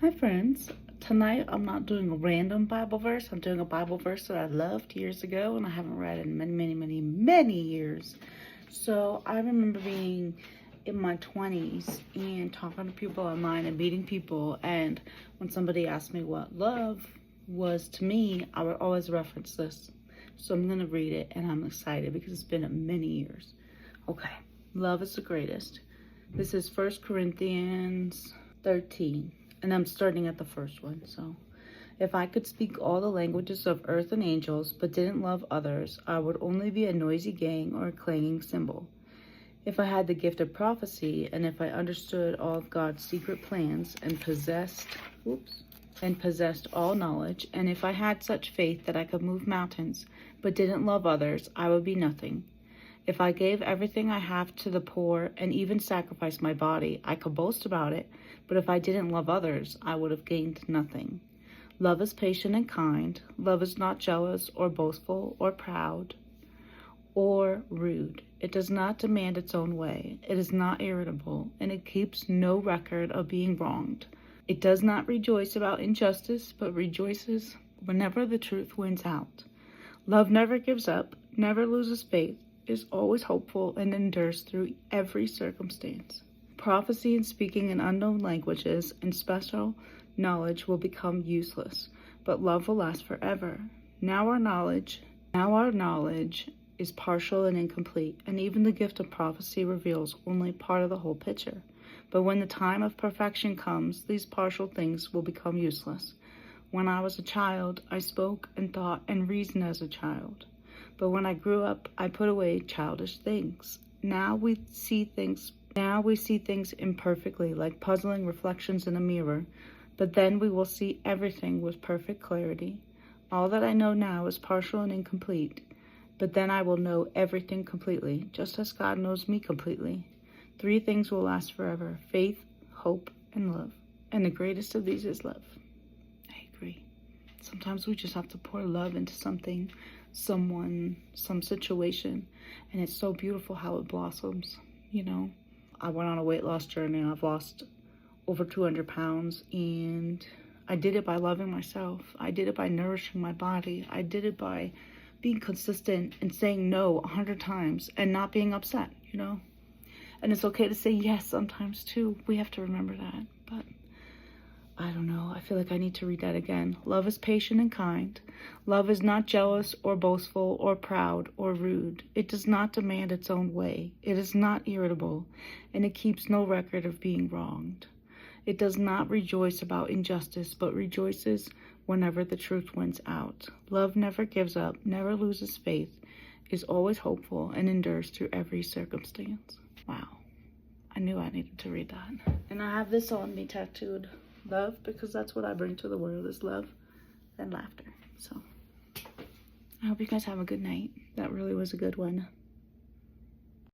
Hi friends. Tonight I'm not doing a random Bible verse. I'm doing a Bible verse that I loved years ago and I haven't read in many years. So I remember being in my 20s and talking to people online and meeting people, and when somebody asked me what love was to me, I would always reference this. So I'm gonna read it and I'm excited because it's been many years. Okay. Love is the greatest. This is 1 Corinthians 13. And I'm starting at the first one. So, if I could speak all the languages of earth and angels, but didn't love others, I would only be a noisy gang or a clanging cymbal. If I had the gift of prophecy, and if I understood all of God's secret plans and possessed all knowledge, and if I had such faith that I could move mountains, but didn't love others, I would be nothing. If I gave everything I have to the poor and even sacrificed my body, I could boast about it, but if I didn't love others, I would have gained nothing. Love is patient and kind. Love is not jealous or boastful or proud or rude. It does not demand its own way. It is not irritable, and it keeps no record of being wronged. It does not rejoice about injustice, but rejoices whenever the truth wins out. Love never gives up, never loses faith, is always hopeful, and endures through every circumstance. Prophecy and speaking in unknown languages and special knowledge will become useless, but love will last forever. Now our knowledge is partial and incomplete, and even the gift of prophecy reveals only part of the whole picture. But when the time of perfection comes, these partial things will become useless. When I was a child, I spoke and thought and reasoned as a child. But when I grew up, I put away childish things. Now we see things imperfectly, like puzzling reflections in a mirror. But then we will see everything with perfect clarity. All that I know now is partial and incomplete. But then I will know everything completely, just as God knows me completely. 3 things will last forever: faith, hope, and love. And the greatest of these is love. I agree. Sometimes we just have to pour love into something, someone, some situation, and it's so beautiful how it blossoms, you know? I went on a weight loss journey. I've lost over 200 pounds, and I did it by loving myself. I did it by nourishing my body. I did it by being consistent and saying no 100 times and not being upset, you know? And it's okay to say yes sometimes too. We have to remember that. But I don't know. I feel like I need to read that again. Love is patient and kind. Love is not jealous or boastful or proud or rude. It does not demand its own way. It is not irritable, and it keeps no record of being wronged. It does not rejoice about injustice, but rejoices whenever the truth wins out. Love never gives up, never loses faith, is always hopeful, and endures through every circumstance. Wow. I knew I needed to read that. And I have this on me tattooed. Love, because that's what I bring to the world, is love and laughter. So I hope you guys have a good night. That really was a good one.